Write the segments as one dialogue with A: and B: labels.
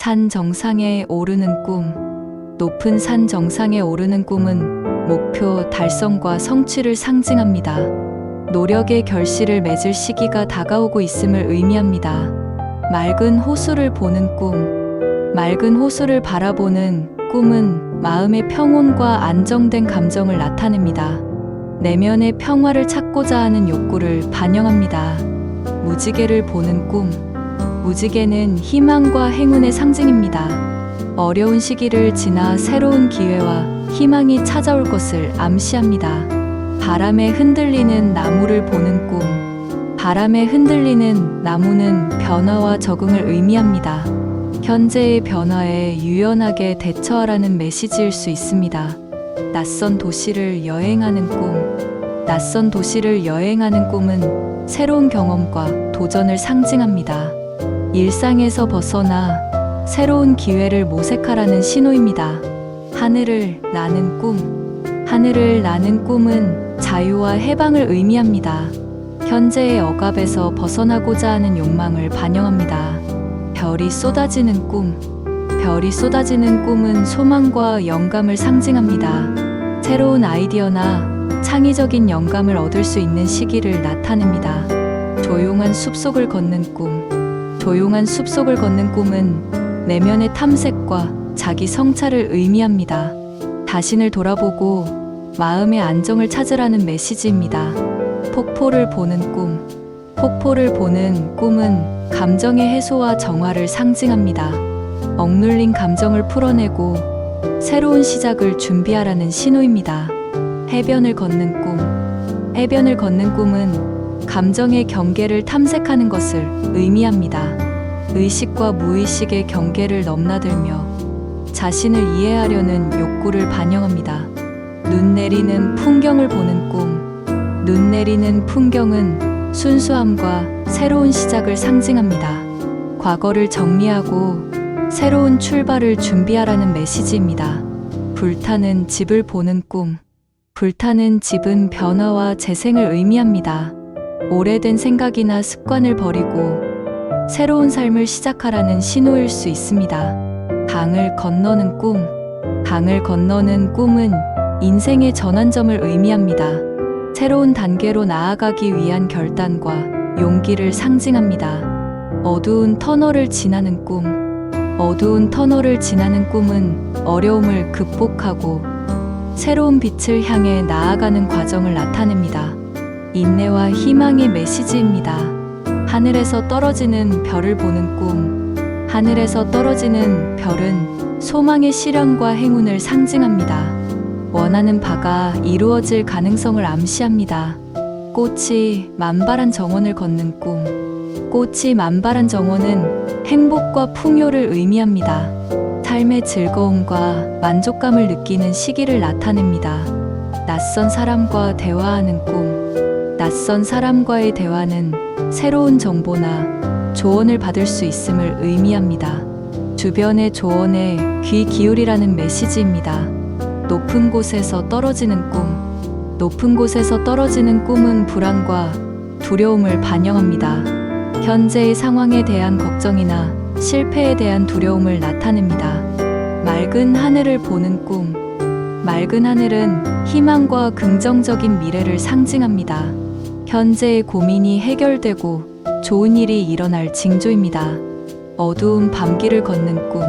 A: 산 정상에 오르는 꿈. 높은 산 정상에 오르는 꿈은 목표 달성과 성취를 상징합니다. 노력의 결실을 맺을 시기가 다가오고 있음을 의미합니다. 맑은 호수를 보는 꿈. 맑은 호수를 바라보는 꿈은 마음의 평온과 안정된 감정을 나타냅니다. 내면의 평화를 찾고자 하는 욕구를 반영합니다. 무지개를 보는 꿈. 무지개는 희망과 행운의 상징입니다. 어려운 시기를 지나 새로운 기회와 희망이 찾아올 것을 암시합니다. 바람에 흔들리는 나무를 보는 꿈. 바람에 흔들리는 나무는 변화와 적응을 의미합니다. 현재의 변화에 유연하게 대처하라는 메시지일 수 있습니다. 낯선 도시를 여행하는 꿈. 낯선 도시를 여행하는 꿈은 새로운 경험과 도전을 상징합니다. 일상에서 벗어나 새로운 기회를 모색하라는 신호입니다. 하늘을 나는 꿈. 하늘을 나는 꿈은 자유와 해방을 의미합니다. 현재의 억압에서 벗어나고자 하는 욕망을 반영합니다. 별이 쏟아지는 꿈. 별이 쏟아지는 꿈은 소망과 영감을 상징합니다. 새로운 아이디어나 창의적인 영감을 얻을 수 있는 시기를 나타냅니다. 조용한 숲속을 걷는 꿈. 조용한 숲속을 걷는 꿈은 내면의 탐색과 자기 성찰을 의미합니다. 자신을 돌아보고 마음의 안정을 찾으라는 메시지입니다. 폭포를 보는 꿈. 폭포를 보는 꿈은 감정의 해소와 정화를 상징합니다. 억눌린 감정을 풀어내고 새로운 시작을 준비하라는 신호입니다. 해변을 걷는 꿈. 해변을 걷는 꿈은 감정의 경계를 탐색하는 것을 의미합니다. 의식과 무의식의 경계를 넘나들며 자신을 이해하려는 욕구를 반영합니다. 눈 내리는 풍경을 보는 꿈. 눈 내리는 풍경은 순수함과 새로운 시작을 상징합니다. 과거를 정리하고 새로운 출발을 준비하라는 메시지입니다. 불타는 집을 보는 꿈. 불타는 집은 변화와 재생을 의미합니다. 오래된 생각이나 습관을 버리고 새로운 삶을 시작하라는 신호일 수 있습니다. 강을 건너는 꿈. 강을 건너는 꿈은 인생의 전환점을 의미합니다. 새로운 단계로 나아가기 위한 결단과 용기를 상징합니다. 어두운 터널을 지나는 꿈. 어두운 터널을 지나는 꿈은 어려움을 극복하고 새로운 빛을 향해 나아가는 과정을 나타냅니다. 인내와 희망의 메시지입니다. 하늘에서 떨어지는 별을 보는 꿈. 하늘에서 떨어지는 별은 소망의 실현과 행운을 상징합니다. 원하는 바가 이루어질 가능성을 암시합니다. 꽃이 만발한 정원을 걷는 꿈. 꽃이 만발한 정원은 행복과 풍요를 의미합니다. 삶의 즐거움과 만족감을 느끼는 시기를 나타냅니다. 낯선 사람과 대화하는 꿈. 낯선 사람과의 대화는 새로운 정보나 조언을 받을 수 있음을 의미합니다. 주변의 조언에 귀 기울이라는 메시지입니다. 높은 곳에서 떨어지는 꿈. 높은 곳에서 떨어지는 꿈은 불안과 두려움을 반영합니다. 현재의 상황에 대한 걱정이나 실패에 대한 두려움을 나타냅니다. 맑은 하늘을 보는 꿈. 맑은 하늘은 희망과 긍정적인 미래를 상징합니다. 현재의 고민이 해결되고 좋은 일이 일어날 징조입니다. 어두운 밤길을 걷는 꿈.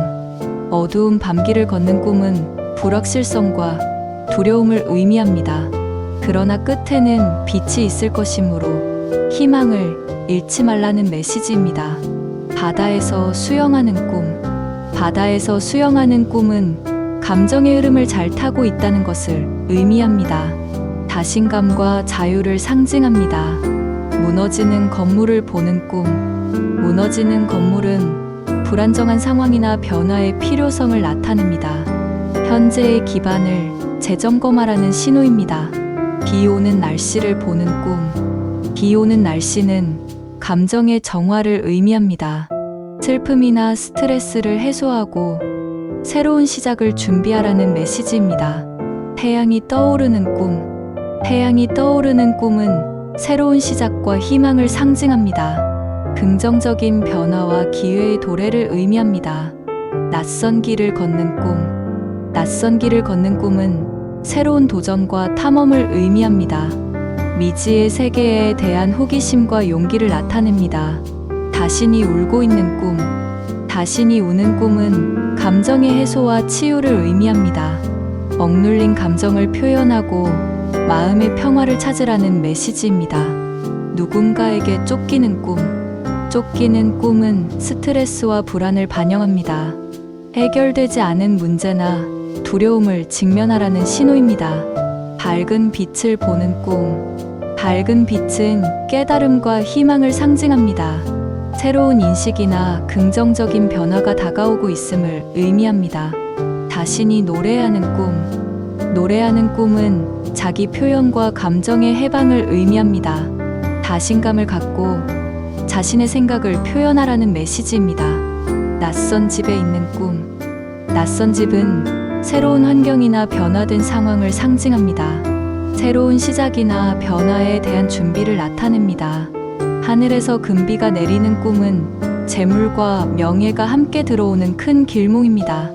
A: 어두운 밤길을 걷는 꿈은 불확실성과 두려움을 의미합니다. 그러나 끝에는 빛이 있을 것이므로 희망을 잃지 말라는 메시지입니다. 바다에서 수영하는 꿈. 바다에서 수영하는 꿈은 감정의 흐름을 잘 타고 있다는 것을 의미합니다. 자신감과 자유를 상징합니다. 무너지는 건물을 보는 꿈. 무너지는 건물은 불안정한 상황이나 변화의 필요성을 나타냅니다. 현재의 기반을 재점검하라는 신호입니다. 비 오는 날씨를 보는 꿈. 비 오는 날씨는 감정의 정화를 의미합니다. 슬픔이나 스트레스를 해소하고 새로운 시작을 준비하라는 메시지입니다. 태양이 떠오르는 꿈. 태양이 떠오르는 꿈은 새로운 시작과 희망을 상징합니다. 긍정적인 변화와 기회의 도래를 의미합니다. 낯선 길을 걷는 꿈. 낯선 길을 걷는 꿈은 새로운 도전과 탐험을 의미합니다. 미지의 세계에 대한 호기심과 용기를 나타냅니다. 자신이 울고 있는 꿈. 자신이 우는 꿈은 감정의 해소와 치유를 의미합니다. 억눌린 감정을 표현하고 마음의 평화를 찾으라는 메시지입니다. 누군가에게 쫓기는 꿈. 쫓기는 꿈은 스트레스와 불안을 반영합니다. 해결되지 않은 문제나 두려움을 직면하라는 신호입니다. 밝은 빛을 보는 꿈. 밝은 빛은 깨달음과 희망을 상징합니다. 새로운 인식이나 긍정적인 변화가 다가오고 있음을 의미합니다. 자신이 노래하는 꿈. 노래하는 꿈은 자기 표현과 감정의 해방을 의미합니다. 자신감을 갖고 자신의 생각을 표현하라는 메시지입니다. 낯선 집에 있는 꿈. 낯선 집은 새로운 환경이나 변화된 상황을 상징합니다. 새로운 시작이나 변화에 대한 준비를 나타냅니다. 하늘에서 금비가 내리는 꿈은 재물과 명예가 함께 들어오는 큰 길몽입니다.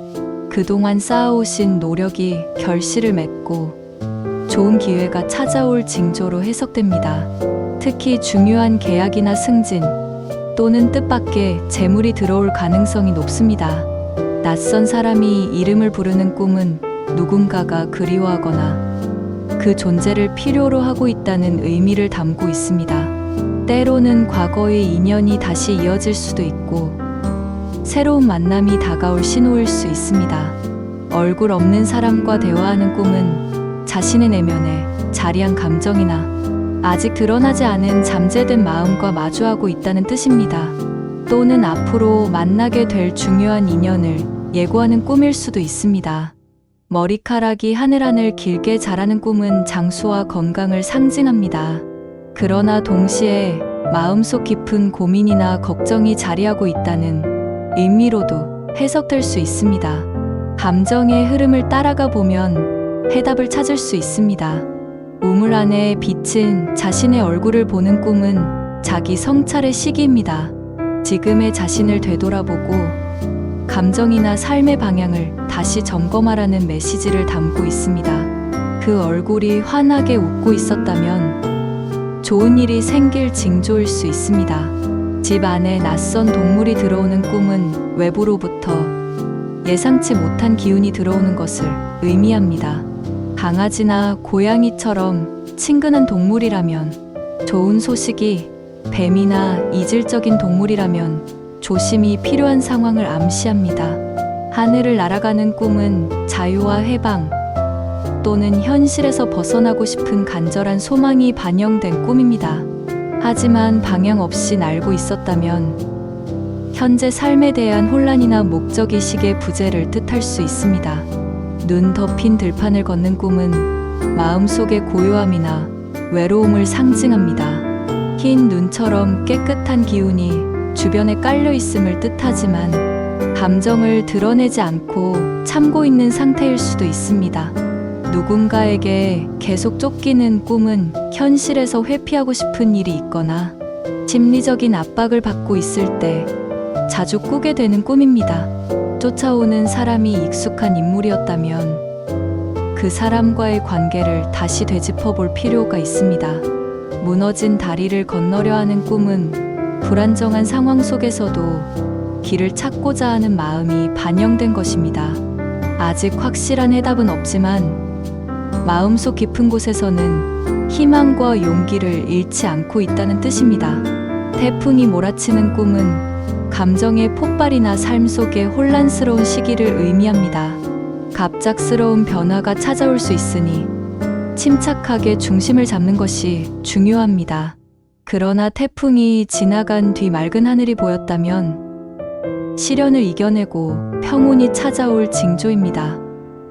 A: 그동안 쌓아오신 노력이 결실을 맺고 좋은 기회가 찾아올 징조로 해석됩니다. 특히 중요한 계약이나 승진 또는 뜻밖의 재물이 들어올 가능성이 높습니다. 낯선 사람이 이름을 부르는 꿈은 누군가가 그리워하거나 그 존재를 필요로 하고 있다는 의미를 담고 있습니다. 때로는 과거의 인연이 다시 이어질 수도 있고 새로운 만남이 다가올 신호일 수 있습니다. 얼굴 없는 사람과 대화하는 꿈은 자신의 내면에 자리한 감정이나 아직 드러나지 않은 잠재된 마음과 마주하고 있다는 뜻입니다. 또는 앞으로 만나게 될 중요한 인연을 예고하는 꿈일 수도 있습니다. 머리카락이 하늘하늘 길게 자라는 꿈은 장수와 건강을 상징합니다. 그러나 동시에 마음속 깊은 고민이나 걱정이 자리하고 있다는 의미로도 해석될 수 있습니다. 감정의 흐름을 따라가 보면 해답을 찾을 수 있습니다. 우물 안에 비친 자신의 얼굴을 보는 꿈은 자기 성찰의 시기입니다. 지금의 자신을 되돌아보고 감정이나 삶의 방향을 다시 점검하라는 메시지를 담고 있습니다. 그 얼굴이 환하게 웃고 있었다면 좋은 일이 생길 징조일 수 있습니다. 집 안에 낯선 동물이 들어오는 꿈은 외부로부터 예상치 못한 기운이 들어오는 것을 의미합니다. 강아지나 고양이처럼 친근한 동물이라면 좋은 소식이, 뱀이나 이질적인 동물이라면 조심이 필요한 상황을 암시합니다. 하늘을 날아가는 꿈은 자유와 해방 또는 현실에서 벗어나고 싶은 간절한 소망이 반영된 꿈입니다. 하지만 방향 없이 날고 있었다면 현재 삶에 대한 혼란이나 목적의식의 부재를 뜻할 수 있습니다. 눈 덮인 들판을 걷는 꿈은 마음속의 고요함이나 외로움을 상징합니다. 흰 눈처럼 깨끗한 기운이 주변에 깔려 있음을 뜻하지만 감정을 드러내지 않고 참고 있는 상태일 수도 있습니다. 누군가에게 계속 쫓기는 꿈은 현실에서 회피하고 싶은 일이 있거나 심리적인 압박을 받고 있을 때 자주 꾸게 되는 꿈입니다. 쫓아오는 사람이 익숙한 인물이었다면 그 사람과의 관계를 다시 되짚어 볼 필요가 있습니다. 무너진 다리를 건너려 하는 꿈은 불안정한 상황 속에서도 길을 찾고자 하는 마음이 반영된 것입니다. 아직 확실한 해답은 없지만 마음속 깊은 곳에서는 희망과 용기를 잃지 않고 있다는 뜻입니다. 태풍이 몰아치는 꿈은 감정의 폭발이나 삶 속의 혼란스러운 시기를 의미합니다. 갑작스러운 변화가 찾아올 수 있으니 침착하게 중심을 잡는 것이 중요합니다. 그러나 태풍이 지나간 뒤 맑은 하늘이 보였다면 시련을 이겨내고 평온이 찾아올 징조입니다.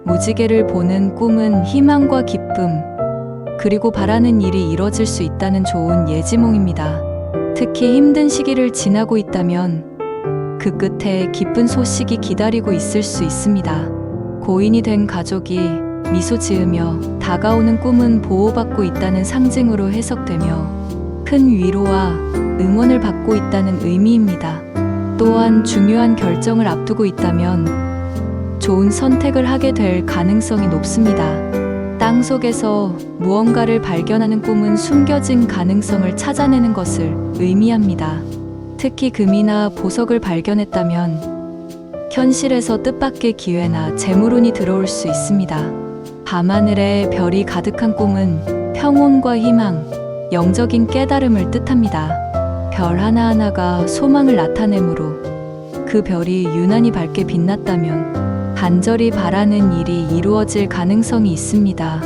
A: 무지개를 보는 꿈은 희망과 기쁨, 그리고 바라는 일이 이뤄질 수 있다는 좋은 예지몽입니다. 특히 힘든 시기를 지나고 있다면 그 끝에 기쁜 소식이 기다리고 있을 수 있습니다. 고인이 된 가족이 미소 지으며 다가오는 꿈은 보호받고 있다는 상징으로 해석되며 큰 위로와 응원을 받고 있다는 의미입니다. 또한 중요한 결정을 앞두고 있다면 좋은 선택을 하게 될 가능성이 높습니다. 땅속에서 무언가를 발견하는 꿈은 숨겨진 가능성을 찾아내는 것을 의미합니다. 특히 금이나 보석을 발견했다면 현실에서 뜻밖의 기회나 재물운이 들어올 수 있습니다. 밤하늘에 별이 가득한 꿈은 평온과 희망, 영적인 깨달음을 뜻합니다. 별 하나하나가 소망을 나타내므로 그 별이 유난히 밝게 빛났다면 간절히 바라는 일이 이루어질 가능성이 있습니다.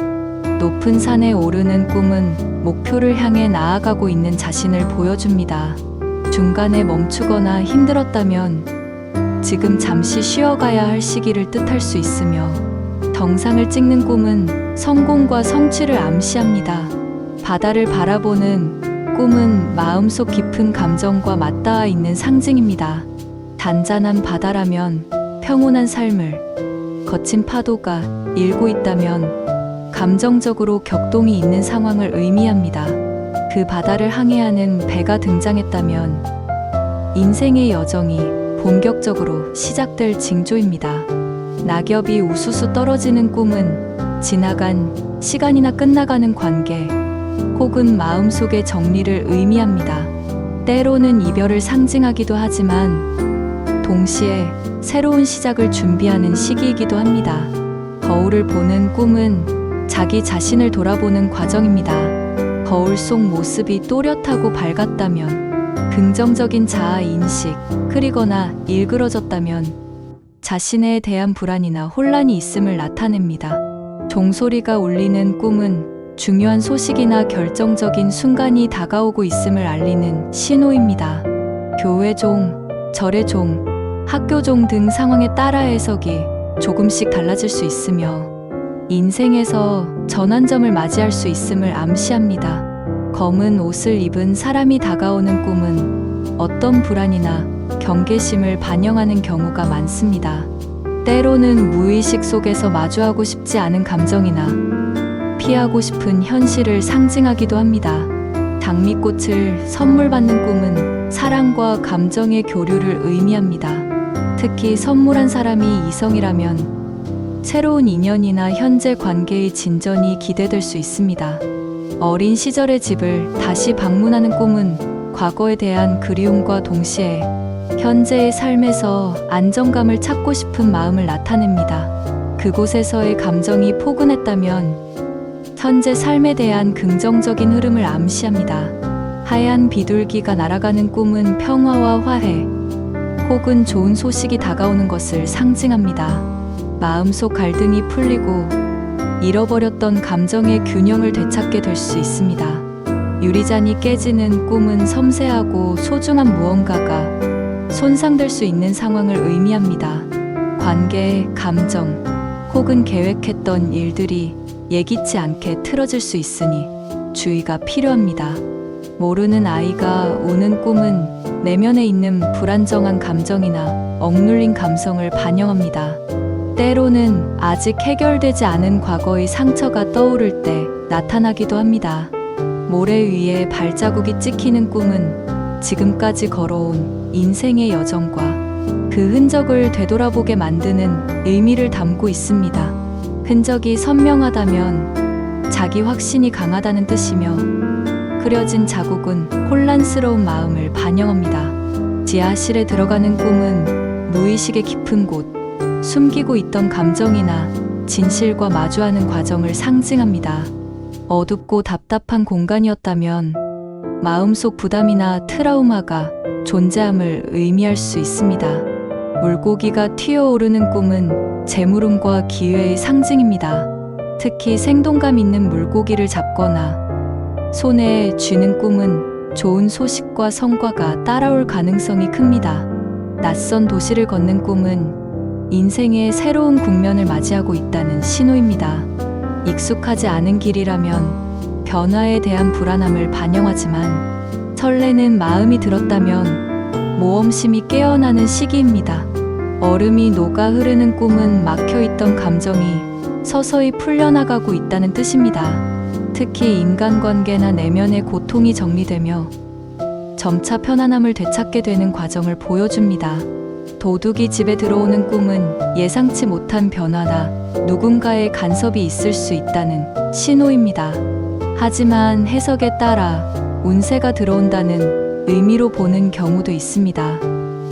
A: 높은 산에 오르는 꿈은 목표를 향해 나아가고 있는 자신을 보여줍니다. 중간에 멈추거나 힘들었다면 지금 잠시 쉬어가야 할 시기를 뜻할 수 있으며, 정상을 찍는 꿈은 성공과 성취를 암시합니다. 바다를 바라보는 꿈은 마음속 깊은 감정과 맞닿아 있는 상징입니다. 단단한 바다라면 평온한 삶을, 거친 파도가 일고 있다면 감정적으로 격동이 있는 상황을 의미합니다. 그 바다를 항해하는 배가 등장했다면 인생의 여정이 본격적으로 시작될 징조입니다. 낙엽이 우수수 떨어지는 꿈은 지나간 시간이나 끝나가는 관계 혹은 마음속의 정리를 의미합니다. 때로는 이별을 상징하기도 하지만 동시에 새로운 시작을 준비하는 시기이기도 합니다. 거울을 보는 꿈은 자기 자신을 돌아보는 과정입니다. 거울 속 모습이 또렷하고 밝았다면 긍정적인 자아 인식, 흐리거나 일그러졌다면 자신에 대한 불안이나 혼란이 있음을 나타냅니다. 종소리가 울리는 꿈은 중요한 소식이나 결정적인 순간이 다가오고 있음을 알리는 신호입니다. 교회 종, 절의 종, 학교 종 등 상황에 따라 해석이 조금씩 달라질 수 있으며 인생에서 전환점을 맞이할 수 있음을 암시합니다. 검은 옷을 입은 사람이 다가오는 꿈은 어떤 불안이나 경계심을 반영하는 경우가 많습니다. 때로는 무의식 속에서 마주하고 싶지 않은 감정이나 피하고 싶은 현실을 상징하기도 합니다. 장미꽃을 선물 받는 꿈은 사랑과 감정의 교류를 의미합니다. 특히 선물한 사람이 이성이라면 새로운 인연이나 현재 관계의 진전이 기대될 수 있습니다. 어린 시절의 집을 다시 방문하는 꿈은 과거에 대한 그리움과 동시에 현재의 삶에서 안정감을 찾고 싶은 마음을 나타냅니다. 그곳에서의 감정이 포근했다면 현재 삶에 대한 긍정적인 흐름을 암시합니다. 하얀 비둘기가 날아가는 꿈은 평화와 화해 혹은 좋은 소식이 다가오는 것을 상징합니다. 마음속 갈등이 풀리고 잃어버렸던 감정의 균형을 되찾게 될 수 있습니다. 유리잔이 깨지는 꿈은 섬세하고 소중한 무언가가 손상될 수 있는 상황을 의미합니다. 관계, 감정 혹은 계획했던 일들이 예기치 않게 틀어질 수 있으니 주의가 필요합니다. 모르는 아이가 우는 꿈은 내면에 있는 불안정한 감정이나 억눌린 감성을 반영합니다. 때로는 아직 해결되지 않은 과거의 상처가 떠오를 때 나타나기도 합니다. 모래 위에 발자국이 찍히는 꿈은 지금까지 걸어온 인생의 여정과 그 흔적을 되돌아보게 만드는 의미를 담고 있습니다. 흔적이 선명하다면 자기 확신이 강하다는 뜻이며 그려진 자국은 혼란스러운 마음을 반영합니다. 지하실에 들어가는 꿈은 무의식의 깊은 곳, 숨기고 있던 감정이나 진실과 마주하는 과정을 상징합니다. 어둡고 답답한 공간이었다면 마음속 부담이나 트라우마가 존재함을 의미할 수 있습니다. 물고기가 튀어오르는 꿈은 재물운과 기회의 상징입니다. 특히 생동감 있는 물고기를 잡거나 손에 쥐는 꿈은 좋은 소식과 성과가 따라올 가능성이 큽니다. 낯선 도시를 걷는 꿈은 인생의 새로운 국면을 맞이하고 있다는 신호입니다. 익숙하지 않은 길이라면 변화에 대한 불안함을 반영하지만 설레는 마음이 들었다면 모험심이 깨어나는 시기입니다. 얼음이 녹아 흐르는 꿈은 막혀있던 감정이 서서히 풀려나가고 있다는 뜻입니다. 특히 인간관계나 내면의 고통이 정리되며 점차 편안함을 되찾게 되는 과정을 보여줍니다. 도둑이 집에 들어오는 꿈은 예상치 못한 변화나 누군가의 간섭이 있을 수 있다는 신호입니다. 하지만 해석에 따라 운세가 들어온다는 의미로 보는 경우도 있습니다.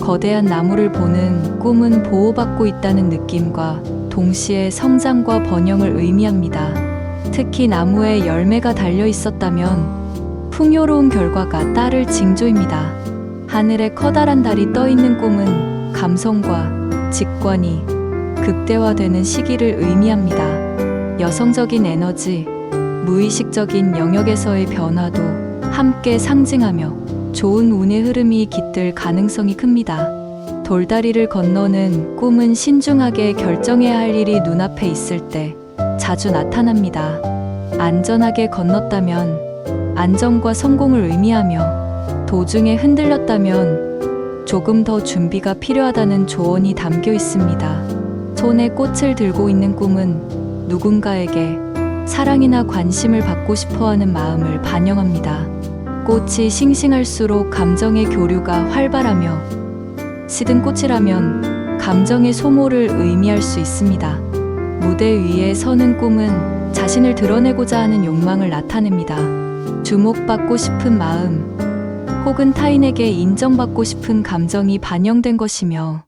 A: 거대한 나무를 보는 꿈은 보호받고 있다는 느낌과 동시에 성장과 번영을 의미합니다. 특히 나무에 열매가 달려 있었다면 풍요로운 결과가 따를 징조입니다. 하늘에 커다란 달이 떠 있는 꿈은 감성과 직관이 극대화되는 시기를 의미합니다. 여성적인 에너지, 무의식적인 영역에서의 변화도 함께 상징하며 좋은 운의 흐름이 깃들 가능성이 큽니다. 돌다리를 건너는 꿈은 신중하게 결정해야 할 일이 눈앞에 있을 때 자주 나타납니다. 안전하게 건넜다면 안정과 성공을 의미하며 도중에 흔들렸다면 조금 더 준비가 필요하다는 조언이 담겨 있습니다. 손에 꽃을 들고 있는 꿈은 누군가에게 사랑이나 관심을 받고 싶어 하는 마음을 반영합니다. 꽃이 싱싱할수록 감정의 교류가 활발하며 시든 꽃이라면 감정의 소모를 의미할 수 있습니다. 무대 위에 서는 꿈은 자신을 드러내고자 하는 욕망을 나타냅니다. 주목받고 싶은 마음 혹은 타인에게 인정받고 싶은 감정이 반영된 것이며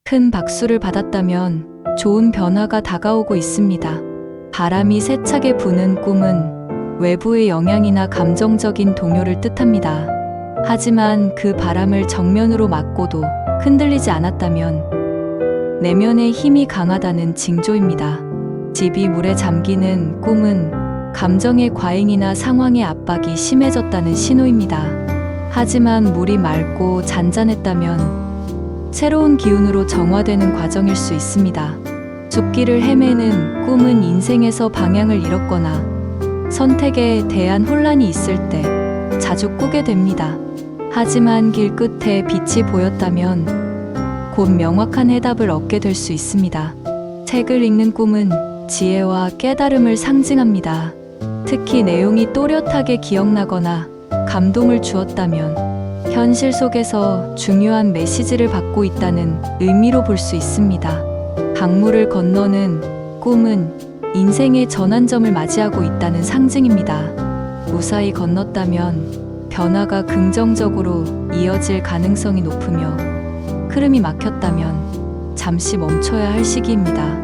A: 큰 박수를 받았다면 좋은 변화가 다가오고 있습니다. 바람이 세차게 부는 꿈은 외부의 영향이나 감정적인 동요를 뜻합니다. 하지만 그 바람을 정면으로 맞고도 흔들리지 않았다면 내면의 힘이 강하다는 징조입니다. 집이 물에 잠기는 꿈은 감정의 과잉이나 상황의 압박이 심해졌다는 신호입니다. 하지만 물이 맑고 잔잔했다면 새로운 기운으로 정화되는 과정일 수 있습니다. 숲길을 헤매는 꿈은 인생에서 방향을 잃었거나 선택에 대한 혼란이 있을 때 자주 꾸게 됩니다. 하지만 길 끝에 빛이 보였다면 곧 명확한 해답을 얻게 될 수 있습니다. 책을 읽는 꿈은 지혜와 깨달음을 상징합니다. 특히 내용이 또렷하게 기억나거나 감동을 주었다면 현실 속에서 중요한 메시지를 받고 있다는 의미로 볼 수 있습니다. 강물을 건너는 꿈은 인생의 전환점을 맞이하고 있다는 상징입니다. 무사히 건넜다면 변화가 긍정적으로 이어질 가능성이 높으며 흐름이 막혔다면 잠시 멈춰야 할 시기입니다.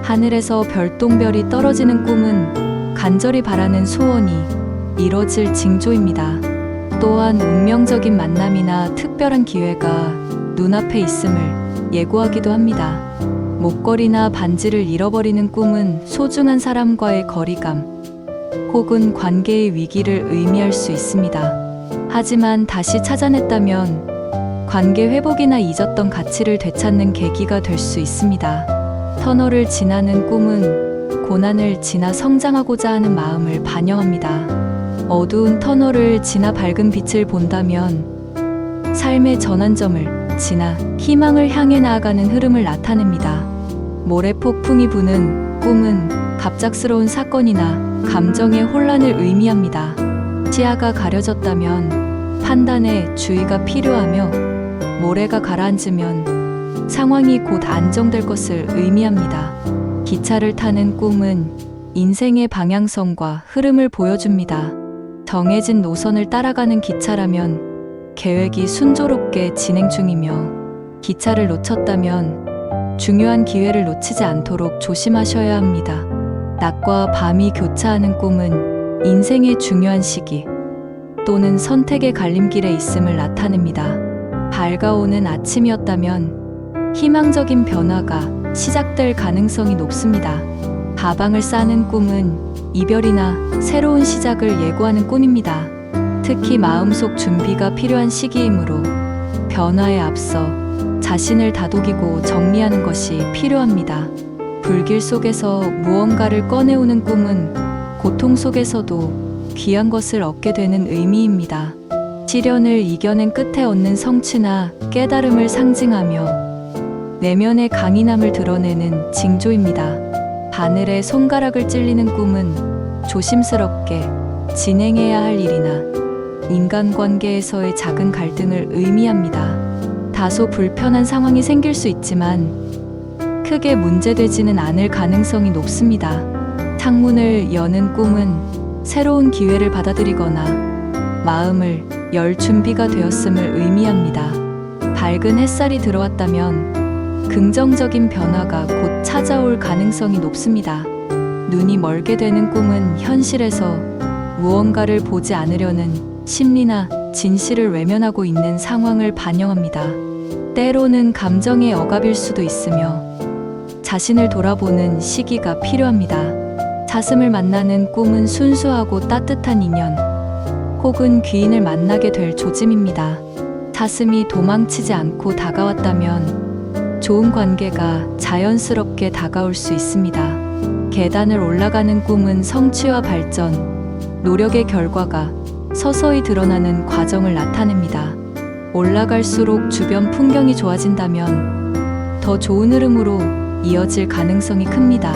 A: 하늘에서 별똥별이 떨어지는 꿈은 간절히 바라는 소원이 이뤄질 징조입니다. 또한 운명적인 만남이나 특별한 기회가 눈앞에 있음을 예고하기도 합니다. 목걸이나 반지를 잃어버리는 꿈은 소중한 사람과의 거리감 혹은 관계의 위기를 의미할 수 있습니다. 하지만 다시 찾아냈다면 관계 회복이나 잊었던 가치를 되찾는 계기가 될 수 있습니다. 터널을 지나는 꿈은 고난을 지나 성장하고자 하는 마음을 반영합니다. 어두운 터널을 지나 밝은 빛을 본다면 삶의 전환점을 지나 희망을 향해 나아가는 흐름을 나타냅니다. 모래 폭풍이 부는 꿈은 갑작스러운 사건이나 감정의 혼란을 의미합니다. 시야가 가려졌다면 판단에 주의가 필요하며 모래가 가라앉으면 상황이 곧 안정될 것을 의미합니다. 기차를 타는 꿈은 인생의 방향성과 흐름을 보여줍니다. 정해진 노선을 따라가는 기차라면 계획이 순조롭게 진행 중이며 기차를 놓쳤다면 중요한 기회를 놓치지 않도록 조심하셔야 합니다. 낮과 밤이 교차하는 꿈은 인생의 중요한 시기 또는 선택의 갈림길에 있음을 나타냅니다. 밝아오는 아침이었다면 희망적인 변화가 시작될 가능성이 높습니다. 가방을 싸는 꿈은 이별이나 새로운 시작을 예고하는 꿈입니다. 특히 마음속 준비가 필요한 시기이므로 변화에 앞서 자신을 다독이고 정리하는 것이 필요합니다. 불길 속에서 무언가를 꺼내오는 꿈은 고통 속에서도 귀한 것을 얻게 되는 의미입니다. 시련을 이겨낸 끝에 얻는 성취나 깨달음을 상징하며 내면의 강인함을 드러내는 징조입니다. 바늘에 손가락을 찔리는 꿈은 조심스럽게 진행해야 할 일이나 인간관계에서의 작은 갈등을 의미합니다. 다소 불편한 상황이 생길 수 있지만 크게 문제되지는 않을 가능성이 높습니다. 창문을 여는 꿈은 새로운 기회를 받아들이거나 마음을 열 준비가 되었음을 의미합니다. 밝은 햇살이 들어왔다면 긍정적인 변화가 곧 찾아올 가능성이 높습니다. 눈이 멀게 되는 꿈은 현실에서 무언가를 보지 않으려는 심리나 진실을 외면하고 있는 상황을 반영합니다. 때로는 감정의 억압일 수도 있으며 자신을 돌아보는 시기가 필요합니다. 사슴을 만나는 꿈은 순수하고 따뜻한 인연 혹은 귀인을 만나게 될 조짐입니다. 사슴이 도망치지 않고 다가왔다면 좋은 관계가 자연스럽게 다가올 수 있습니다. 계단을 올라가는 꿈은 성취와 발전, 노력의 결과가 서서히 드러나는 과정을 나타냅니다. 올라갈수록 주변 풍경이 좋아진다면 더 좋은 흐름으로 이어질 가능성이 큽니다.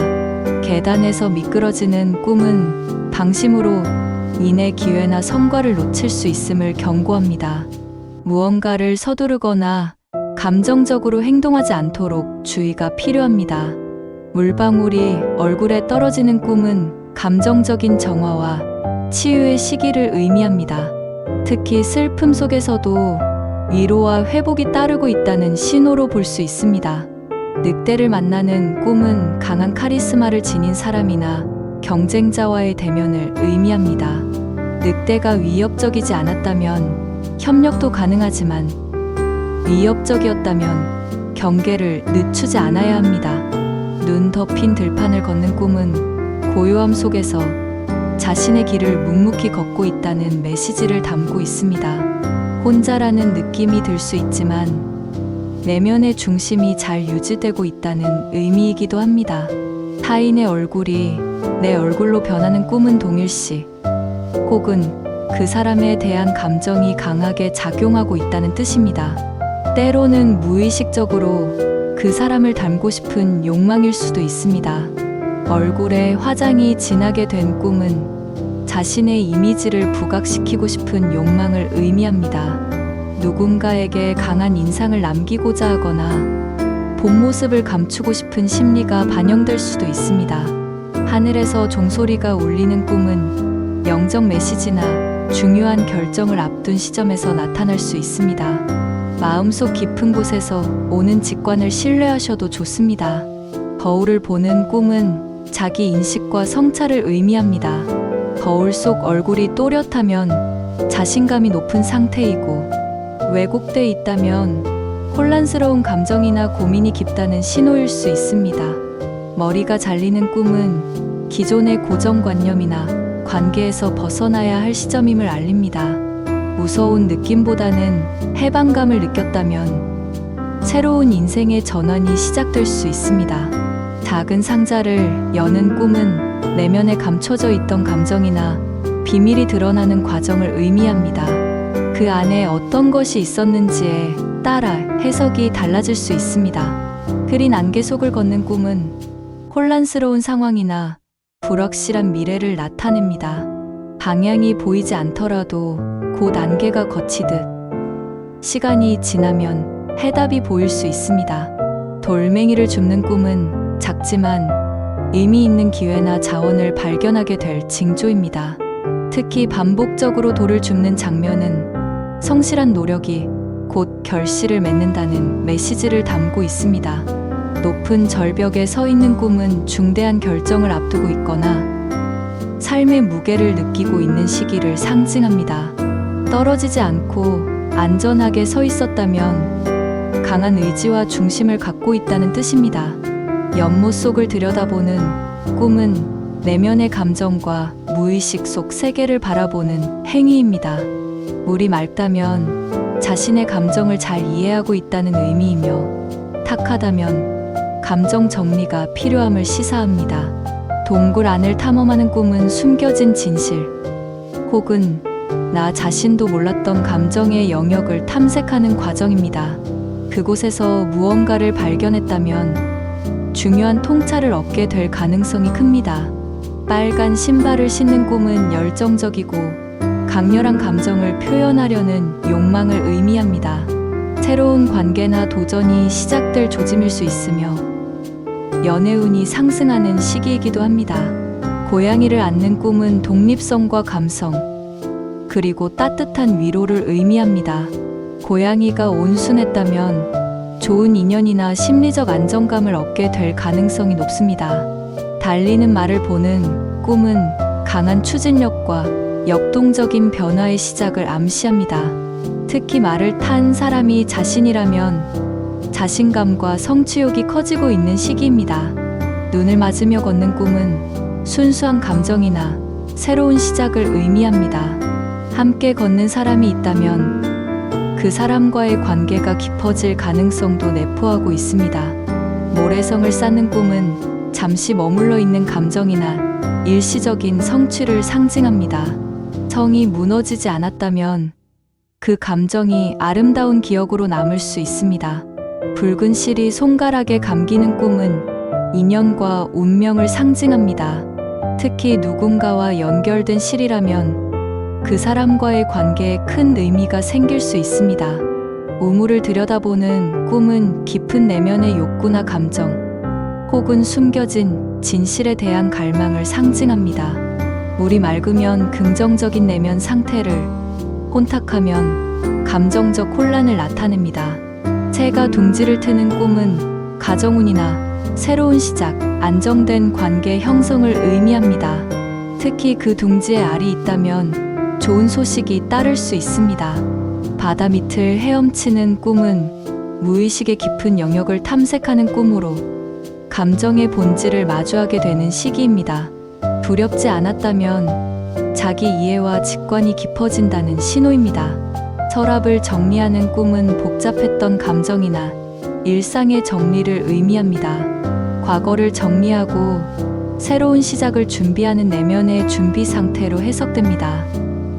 A: 계단에서 미끄러지는 꿈은 방심으로 인해 기회나 성과를 놓칠 수 있음을 경고합니다. 무언가를 서두르거나 감정적으로 행동하지 않도록 주의가 필요합니다. 물방울이 얼굴에 떨어지는 꿈은 감정적인 정화와 치유의 시기를 의미합니다. 특히 슬픔 속에서도 위로와 회복이 따르고 있다는 신호로 볼 수 있습니다. 늑대를 만나는 꿈은 강한 카리스마를 지닌 사람이나 경쟁자와의 대면을 의미합니다. 늑대가 위협적이지 않았다면 협력도 가능하지만 위협적이었다면 경계를 늦추지 않아야 합니다. 눈 덮인 들판을 걷는 꿈은 고요함 속에서 자신의 길을 묵묵히 걷고 있다는 메시지를 담고 있습니다. 혼자라는 느낌이 들 수 있지만 내면의 중심이 잘 유지되고 있다는 의미이기도 합니다. 타인의 얼굴이 내 얼굴로 변하는 꿈은 동일시 혹은 그 사람에 대한 감정이 강하게 작용하고 있다는 뜻입니다. 때로는 무의식적으로 그 사람을 닮고 싶은 욕망일 수도 있습니다. 얼굴에 화장이 진하게 된 꿈은 자신의 이미지를 부각시키고 싶은 욕망을 의미합니다. 누군가에게 강한 인상을 남기고자 하거나 본 모습을 감추고 싶은 심리가 반영될 수도 있습니다. 하늘에서 종소리가 울리는 꿈은 영적 메시지나 중요한 결정을 앞둔 시점에서 나타날 수 있습니다. 마음속 깊은 곳에서 오는 직관을 신뢰하셔도 좋습니다. 거울을 보는 꿈은 자기 인식과 성찰을 의미합니다. 거울 속 얼굴이 또렷하면 자신감이 높은 상태이고 왜곡돼 있다면 혼란스러운 감정이나 고민이 깊다는 신호일 수 있습니다. 머리가 잘리는 꿈은 기존의 고정관념이나 관계에서 벗어나야 할 시점임을 알립니다. 무서운 느낌보다는 해방감을 느꼈다면 새로운 인생의 전환이 시작될 수 있습니다. 작은 상자를 여는 꿈은 내면에 감춰져 있던 감정이나 비밀이 드러나는 과정을 의미합니다. 그 안에 어떤 것이 있었는지에 따라 해석이 달라질 수 있습니다. 흐린 안개 속을 걷는 꿈은 혼란스러운 상황이나 불확실한 미래를 나타냅니다. 방향이 보이지 않더라도 곧 안개가 걷히듯 시간이 지나면 해답이 보일 수 있습니다. 돌멩이를 줍는 꿈은 작지만 의미 있는 기회나 자원을 발견하게 될 징조입니다. 특히 반복적으로 돌을 줍는 장면은 성실한 노력이 곧 결실을 맺는다는 메시지를 담고 있습니다. 높은 절벽에 서 있는 꿈은 중대한 결정을 앞두고 있거나 삶의 무게를 느끼고 있는 시기를 상징합니다. 떨어지지 않고 안전하게 서 있었다면 강한 의지와 중심을 갖고 있다는 뜻입니다. 연못 속을 들여다보는 꿈은 내면의 감정과 무의식 속 세계를 바라보는 행위입니다. 물이 맑다면 자신의 감정을 잘 이해하고 있다는 의미이며 탁하다면 감정 정리가 필요함을 시사합니다. 동굴 안을 탐험하는 꿈은 숨겨진 진실 혹은 나 자신도 몰랐던 감정의 영역을 탐색하는 과정입니다. 그곳에서 무언가를 발견했다면 중요한 통찰을 얻게 될 가능성이 큽니다. 빨간 신발을 신는 꿈은 열정적이고 강렬한 감정을 표현하려는 욕망을 의미합니다. 새로운 관계나 도전이 시작될 조짐일 수 있으며 연애운이 상승하는 시기이기도 합니다. 고양이를 안는 꿈은 독립성과 감성, 그리고 따뜻한 위로를 의미합니다. 고양이가 온순했다면 좋은 인연이나 심리적 안정감을 얻게 될 가능성이 높습니다. 달리는 말을 보는 꿈은 강한 추진력과 역동적인 변화의 시작을 암시합니다. 특히 말을 탄 사람이 자신이라면 자신감과 성취욕이 커지고 있는 시기입니다. 눈을 맞으며 걷는 꿈은 순수한 감정이나 새로운 시작을 의미합니다. 함께 걷는 사람이 있다면 그 사람과의 관계가 깊어질 가능성도 내포하고 있습니다. 모래성을 쌓는 꿈은 잠시 머물러 있는 감정이나 일시적인 성취를 상징합니다. 성이 무너지지 않았다면 그 감정이 아름다운 기억으로 남을 수 있습니다. 붉은 실이 손가락에 감기는 꿈은 인연과 운명을 상징합니다. 특히 누군가와 연결된 실이라면 그 사람과의 관계에 큰 의미가 생길 수 있습니다. 우물을 들여다보는 꿈은 깊은 내면의 욕구나 감정, 혹은 숨겨진 진실에 대한 갈망을 상징합니다. 물이 맑으면 긍정적인 내면 상태를, 혼탁하면 감정적 혼란을 나타냅니다. 새가 둥지를 트는 꿈은 가정운이나 새로운 시작, 안정된 관계 형성을 의미합니다. 특히 그 둥지에 알이 있다면 좋은 소식이 따를 수 있습니다. 바다 밑을 헤엄치는 꿈은 무의식의 깊은 영역을 탐색하는 꿈으로 감정의 본질을 마주하게 되는 시기입니다. 두렵지 않았다면 자기 이해와 직관이 깊어진다는 신호입니다. 서랍을 정리하는 꿈은 복잡했던 감정이나 일상의 정리를 의미합니다. 과거를 정리하고 새로운 시작을 준비하는 내면의 준비 상태로 해석됩니다.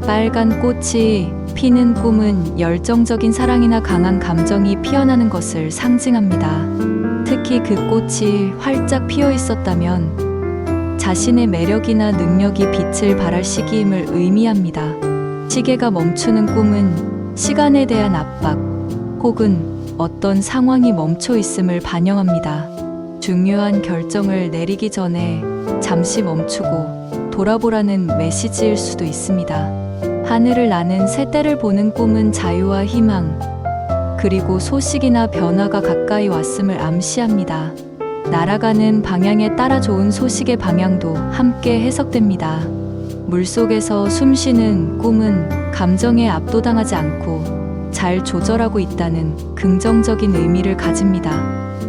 A: 빨간 꽃이 피는 꿈은 열정적인 사랑이나 강한 감정이 피어나는 것을 상징합니다. 특히 그 꽃이 활짝 피어 있었다면 자신의 매력이나 능력이 빛을 발할 시기임을 의미합니다. 시계가 멈추는 꿈은 시간에 대한 압박, 혹은 어떤 상황이 멈춰 있음을 반영합니다. 중요한 결정을 내리기 전에 잠시 멈추고 돌아보라는 메시지일 수도 있습니다. 하늘을 나는 새떼를 보는 꿈은 자유와 희망, 그리고 소식이나 변화가 가까이 왔음을 암시합니다. 날아가는 방향에 따라 좋은 소식의 방향도 함께 해석됩니다. 물속에서 숨쉬는 꿈은 감정에 압도당하지 않고 잘 조절하고 있다는 긍정적인 의미를 가집니다.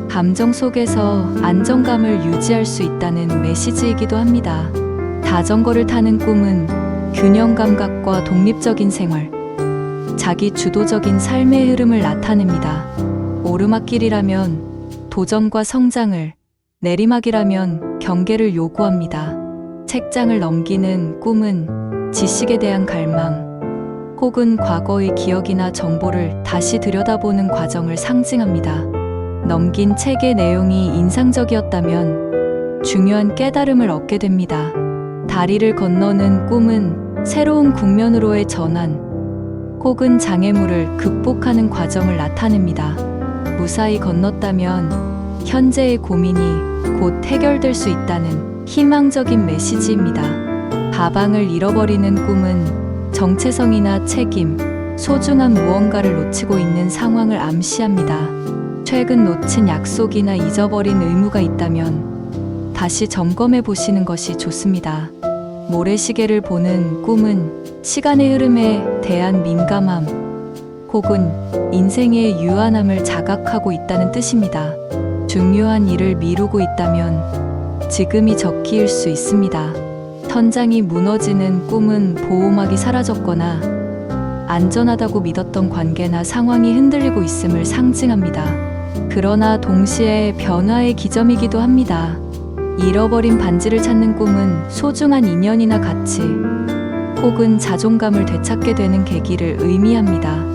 A: 감정 속에서 안정감을 유지할 수 있다는 메시지이기도 합니다. 자전거를 타는 꿈은 균형 감각과 독립적인 생활, 자기 주도적인 삶의 흐름을 나타냅니다. 오르막길이라면 도전과 성장을, 내리막이라면 경계를 요구합니다. 책장을 넘기는 꿈은 지식에 대한 갈망, 혹은 과거의 기억이나 정보를 다시 들여다보는 과정을 상징합니다. 넘긴 책의 내용이 인상적이었다면 중요한 깨달음을 얻게 됩니다. 다리를 건너는 꿈은 새로운 국면으로의 전환, 혹은 장애물을 극복하는 과정을 나타냅니다. 무사히 건넜다면 현재의 고민이 곧 해결될 수 있다는 희망적인 메시지입니다. 가방을 잃어버리는 꿈은 정체성이나 책임, 소중한 무언가를 놓치고 있는 상황을 암시합니다. 최근 놓친 약속이나 잊어버린 의무가 있다면 다시 점검해 보시는 것이 좋습니다. 모래시계를 보는 꿈은 시간의 흐름에 대한 민감함, 혹은 인생의 유한함을 자각하고 있다는 뜻입니다. 중요한 일을 미루고 있다면 지금이 적기일 수 있습니다. 천장이 무너지는 꿈은 보호막이 사라졌거나 안전하다고 믿었던 관계나 상황이 흔들리고 있음을 상징합니다. 그러나 동시에 변화의 기점이기도 합니다. 잃어버린 반지를 찾는 꿈은 소중한 인연이나 가치, 혹은 자존감을 되찾게 되는 계기를 의미합니다.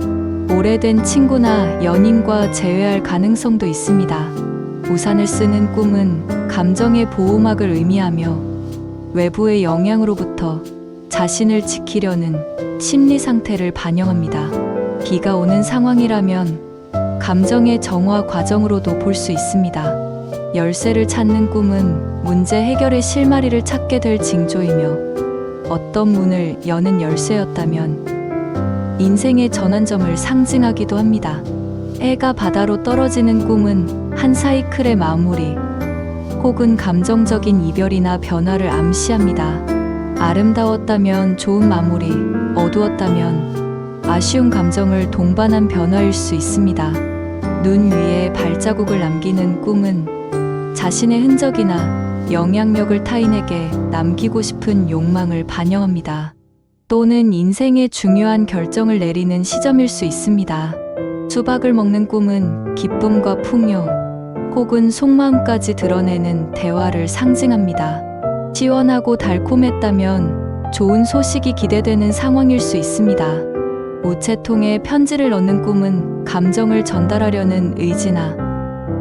A: 오래된 친구나 연인과 재회할 가능성도 있습니다. 우산을 쓰는 꿈은 감정의 보호막을 의미하며 외부의 영향으로부터 자신을 지키려는 심리 상태를 반영합니다. 비가 오는 상황이라면 감정의 정화 과정으로도 볼 수 있습니다. 열쇠를 찾는 꿈은 문제 해결의 실마리를 찾게 될 징조이며 어떤 문을 여는 열쇠였다면 인생의 전환점을 상징하기도 합니다. 해가 바다로 떨어지는 꿈은 한 사이클의 마무리 혹은 감정적인 이별이나 변화를 암시합니다. 아름다웠다면 좋은 마무리, 어두웠다면 아쉬운 감정을 동반한 변화일 수 있습니다. 눈 위에 발자국을 남기는 꿈은 자신의 흔적이나 영향력을 타인에게 남기고 싶은 욕망을 반영합니다. 또는 인생의 중요한 결정을 내리는 시점일 수 있습니다. 수박을 먹는 꿈은 기쁨과 풍요 혹은 속마음까지 드러내는 대화를 상징합니다. 시원하고 달콤했다면 좋은 소식이 기대되는 상황일 수 있습니다. 우체통에 편지를 넣는 꿈은 감정을 전달하려는 의지나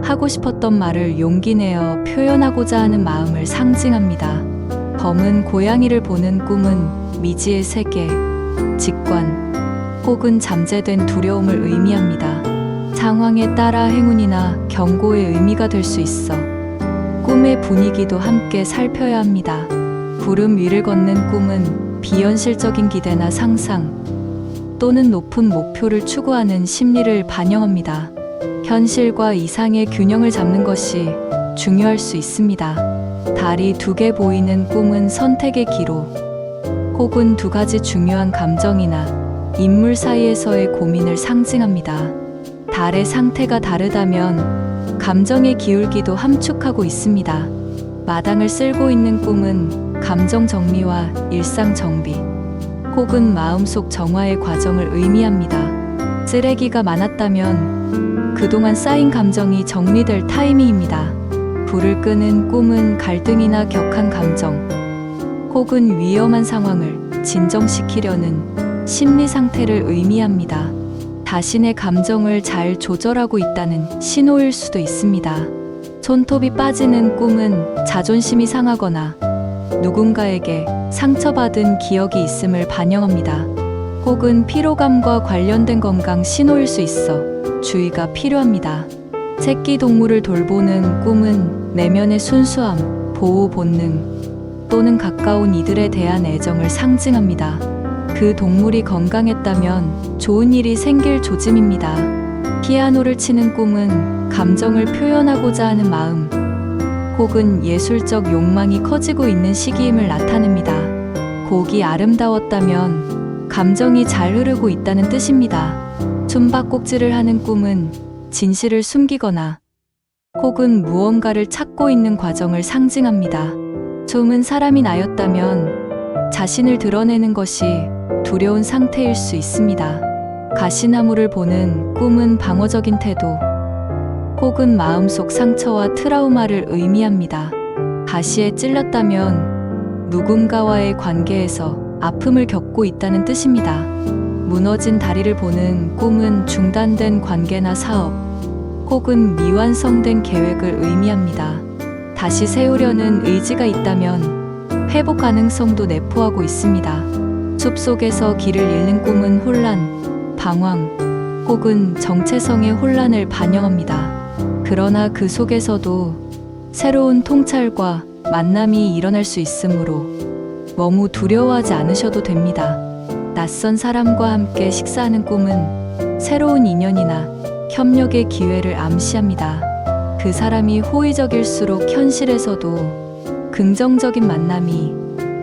A: 하고 싶었던 말을 용기 내어 표현하고자 하는 마음을 상징합니다. 검은 고양이를 보는 꿈은 미지의 세계, 직관 혹은 잠재된 두려움을 의미합니다. 상황에 따라 행운이나 경고의 의미가 될 수 있어 꿈의 분위기도 함께 살펴야 합니다. 구름 위를 걷는 꿈은 비현실적인 기대나 상상 또는 높은 목표를 추구하는 심리를 반영합니다. 현실과 이상의 균형을 잡는 것이 중요할 수 있습니다. 달이 두 개 보이는 꿈은 선택의 기로 혹은 두 가지 중요한 감정이나 인물 사이에서의 고민을 상징합니다. 달의 상태가 다르다면 감정의 기울기도 함축하고 있습니다. 마당을 쓸고 있는 꿈은 감정 정리와 일상 정비 혹은 마음속 정화의 과정을 의미합니다. 쓰레기가 많았다면 그동안 쌓인 감정이 정리될 타이밍입니다. 불을 끄는 꿈은 갈등이나 격한 감정 혹은 위험한 상황을 진정시키려는 심리 상태를 의미합니다. 자신의 감정을 잘 조절하고 있다는 신호일 수도 있습니다. 손톱이 빠지는 꿈은 자존심이 상하거나 누군가에게 상처받은 기억이 있음을 반영합니다. 혹은 피로감과 관련된 건강 신호일 수 있어 주의가 필요합니다. 새끼 동물을 돌보는 꿈은 내면의 순수함, 보호 본능 또는 가까운 이들에 대한 애정을 상징합니다. 그 동물이 건강했다면 좋은 일이 생길 조짐입니다. 피아노를 치는 꿈은 감정을 표현하고자 하는 마음 혹은 예술적 욕망이 커지고 있는 시기임을 나타냅니다. 곡이 아름다웠다면 감정이 잘 흐르고 있다는 뜻입니다. 숨바꼭질을 하는 꿈은 진실을 숨기거나 혹은 무언가를 찾고 있는 과정을 상징합니다. 숨은 사람이 나였다면 자신을 드러내는 것이 두려운 상태일 수 있습니다. 가시나무를 보는 꿈은 방어적인 태도 혹은 마음속 상처와 트라우마를 의미합니다. 가시에 찔렸다면 누군가와의 관계에서 아픔을 겪고 있다는 뜻입니다. 무너진 다리를 보는 꿈은 중단된 관계나 사업 혹은 미완성된 계획을 의미합니다. 다시 세우려는 의지가 있다면 회복 가능성도 내포하고 있습니다. 숲속에서 길을 잃는 꿈은 혼란, 방황 혹은 정체성의 혼란을 반영합니다. 그러나 그 속에서도 새로운 통찰과 만남이 일어날 수 있으므로 너무 두려워하지 않으셔도 됩니다. 낯선 사람과 함께 식사하는 꿈은 새로운 인연이나 협력의 기회를 암시합니다. 그 사람이 호의적일수록 현실에서도 긍정적인 만남이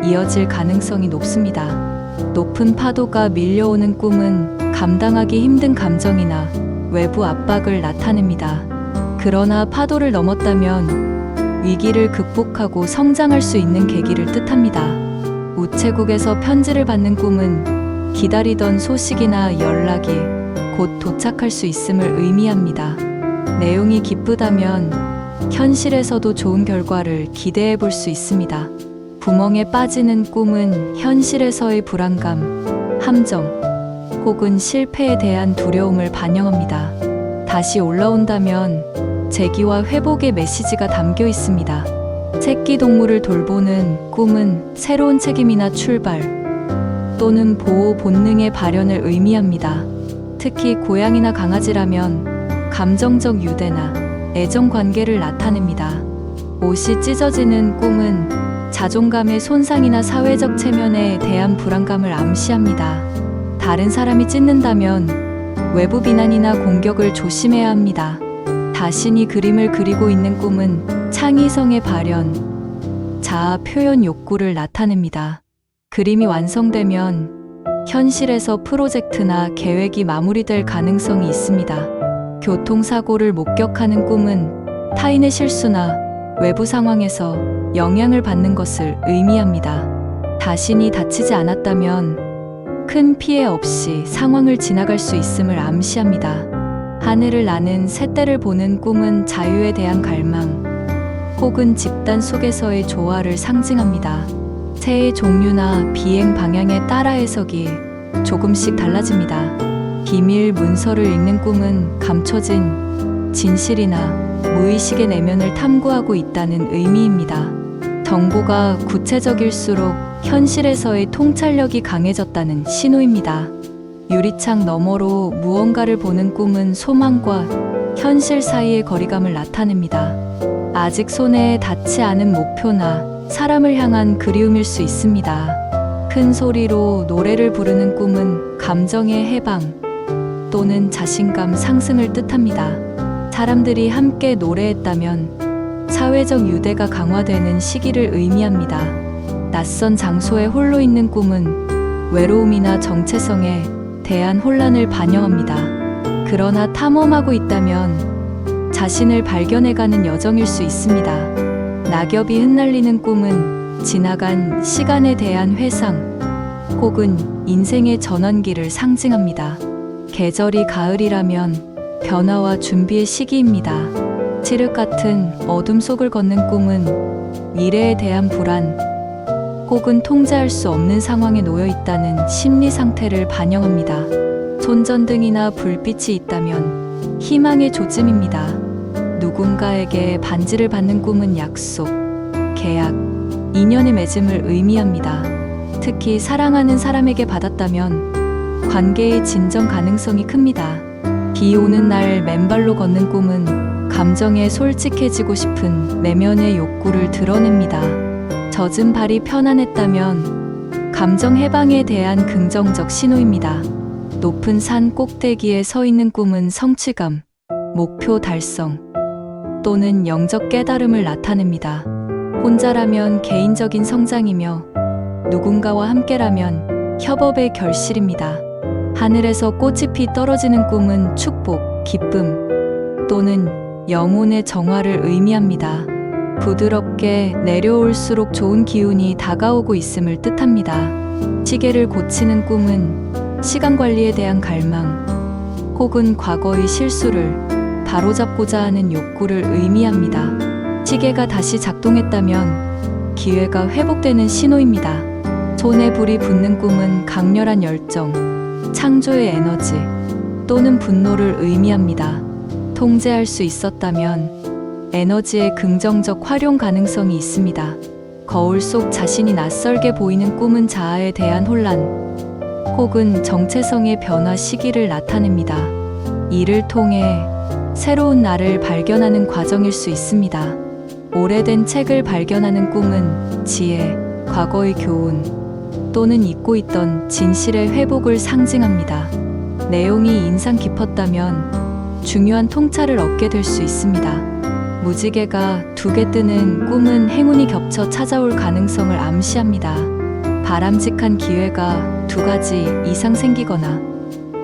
A: 이어질 가능성이 높습니다. 높은 파도가 밀려오는 꿈은 감당하기 힘든 감정이나 외부 압박을 나타냅니다. 그러나 파도를 넘었다면 위기를 극복하고 성장할 수 있는 계기를 뜻합니다. 우체국에서 편지를 받는 꿈은 기다리던 소식이나 연락이 곧 도착할 수 있음을 의미합니다. 내용이 기쁘다면 현실에서도 좋은 결과를 기대해 볼 수 있습니다. 구멍에 빠지는 꿈은 현실에서의 불안감, 함정 혹은 실패에 대한 두려움을 반영합니다. 다시 올라온다면 재기와 회복의 메시지가 담겨 있습니다. 새끼 동물을 돌보는 꿈은 새로운 책임이나 출발 또는 보호 본능의 발현을 의미합니다. 특히 고양이나 강아지라면 감정적 유대나 애정 관계를 나타냅니다. 옷이 찢어지는 꿈은 자존감의 손상이나 사회적 체면에 대한 불안감을 암시합니다. 다른 사람이 찢는다면 외부 비난이나 공격을 조심해야 합니다. 자신이 그림을 그리고 있는 꿈은 창의성의 발현, 자아 표현 욕구를 나타냅니다. 그림이 완성되면 현실에서 프로젝트나 계획이 마무리될 가능성이 있습니다. 교통사고를 목격하는 꿈은 타인의 실수나 외부 상황에서 영향을 받는 것을 의미합니다. 자신이 다치지 않았다면 큰 피해 없이 상황을 지나갈 수 있음을 암시합니다. 하늘을 나는 새떼를 보는 꿈은 자유에 대한 갈망 혹은 집단 속에서의 조화를 상징합니다. 새의 종류나 비행 방향에 따라 해석이 조금씩 달라집니다. 비밀 문서를 읽는 꿈은 감춰진 진실이나 무의식의 내면을 탐구하고 있다는 의미입니다. 정보가 구체적일수록 현실에서의 통찰력이 강해졌다는 신호입니다. 유리창 너머로 무언가를 보는 꿈은 소망과 현실 사이의 거리감을 나타냅니다. 아직 손에 닿지 않은 목표나 사람을 향한 그리움일 수 있습니다. 큰 소리로 노래를 부르는 꿈은 감정의 해방 또는 자신감 상승을 뜻합니다. 사람들이 함께 노래했다면 사회적 유대가 강화되는 시기를 의미합니다. 낯선 장소에 홀로 있는 꿈은 외로움이나 정체성에 대한 혼란을 반영합니다. 그러나 탐험하고 있다면 자신을 발견해가는 여정일 수 있습니다. 낙엽이 흩날리는 꿈은 지나간 시간에 대한 회상 혹은 인생의 전환기를 상징합니다. 계절이 가을이라면 변화와 준비의 시기입니다. 칠흑 같은 어둠 속을 걷는 꿈은 미래에 대한 불안 혹은 통제할 수 없는 상황에 놓여 있다는 심리 상태를 반영합니다. 손전등이나 불빛이 있다면 희망의 조짐입니다. 누군가에게 반지를 받는 꿈은 약속, 계약, 인연의 맺음을 의미합니다. 특히 사랑하는 사람에게 받았다면 관계의 진정 가능성이 큽니다. 비 오는 날 맨발로 걷는 꿈은 감정에 솔직해지고 싶은 내면의 욕구를 드러냅니다. 젖은 발이 편안했다면 감정 해방에 대한 긍정적 신호입니다. 높은 산 꼭대기에 서 있는 꿈은 성취감, 목표 달성 또는 영적 깨달음을 나타냅니다. 혼자라면 개인적인 성장이며 누군가와 함께라면 협업의 결실입니다. 하늘에서 꽃잎이 떨어지는 꿈은 축복, 기쁨 또는 영혼의 정화를 의미합니다. 부드럽게 내려올수록 좋은 기운이 다가오고 있음을 뜻합니다. 시계를 고치는 꿈은 시간 관리에 대한 갈망 혹은 과거의 실수를 바로잡고자 하는 욕구를 의미합니다. 시계가 다시 작동했다면 기회가 회복되는 신호입니다. 손에 불이 붙는 꿈은 강렬한 열정, 창조의 에너지 또는 분노를 의미합니다. 통제할 수 있었다면 에너지의 긍정적 활용 가능성이 있습니다. 거울 속 자신이 낯설게 보이는 꿈은 자아에 대한 혼란 혹은 정체성의 변화 시기를 나타냅니다. 이를 통해 새로운 나를 발견하는 과정일 수 있습니다. 오래된 책을 발견하는 꿈은 지혜, 과거의 교훈 또는 잊고 있던 진실의 회복을 상징합니다. 내용이 인상 깊었다면 중요한 통찰을 얻게 될 수 있습니다. 무지개가 2개 뜨는 꿈은 행운이 겹쳐 찾아올 가능성을 암시합니다. 바람직한 기회가 2가지 이상 생기거나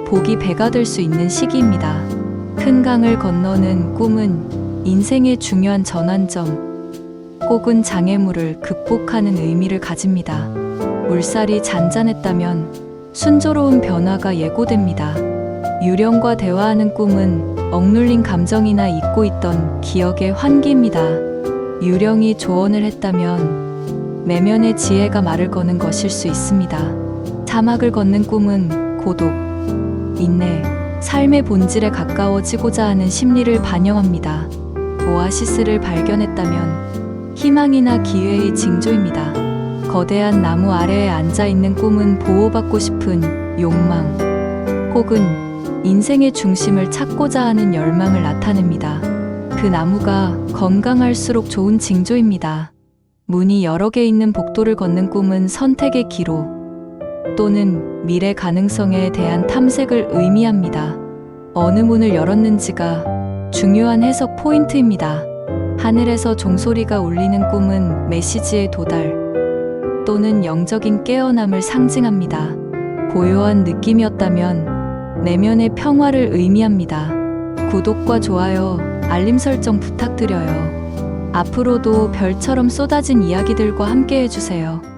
A: 복이 배가 될 수 있는 시기입니다. 큰 강을 건너는 꿈은 인생의 중요한 전환점 혹은 장애물을 극복하는 의미를 가집니다. 물살이 잔잔했다면 순조로운 변화가 예고됩니다. 유령과 대화하는 꿈은 억눌린 감정이나 잊고 있던 기억의 환기입니다. 유령이 조언을 했다면 내면의 지혜가 말을 거는 것일 수 있습니다. 사막을 걷는 꿈은 고독, 인내, 삶의 본질에 가까워지고자 하는 심리를 반영합니다. 오아시스를 발견했다면 희망이나 기회의 징조입니다. 거대한 나무 아래에 앉아 있는 꿈은 보호받고 싶은 욕망, 혹은 인생의 중심을 찾고자 하는 열망을 나타냅니다. 그 나무가 건강할수록 좋은 징조입니다. 문이 여러 개 있는 복도를 걷는 꿈은 선택의 기로 또는 미래 가능성에 대한 탐색을 의미합니다. 어느 문을 열었는지가 중요한 해석 포인트입니다. 하늘에서 종소리가 울리는 꿈은 메시지의 도달 또는 영적인 깨어남을 상징합니다. 고요한 느낌이었다면 내면의 평화를 의미합니다. 구독과 좋아요, 알림 설정 부탁드려요. 앞으로도 별처럼 쏟아진 이야기들과 함께 해주세요.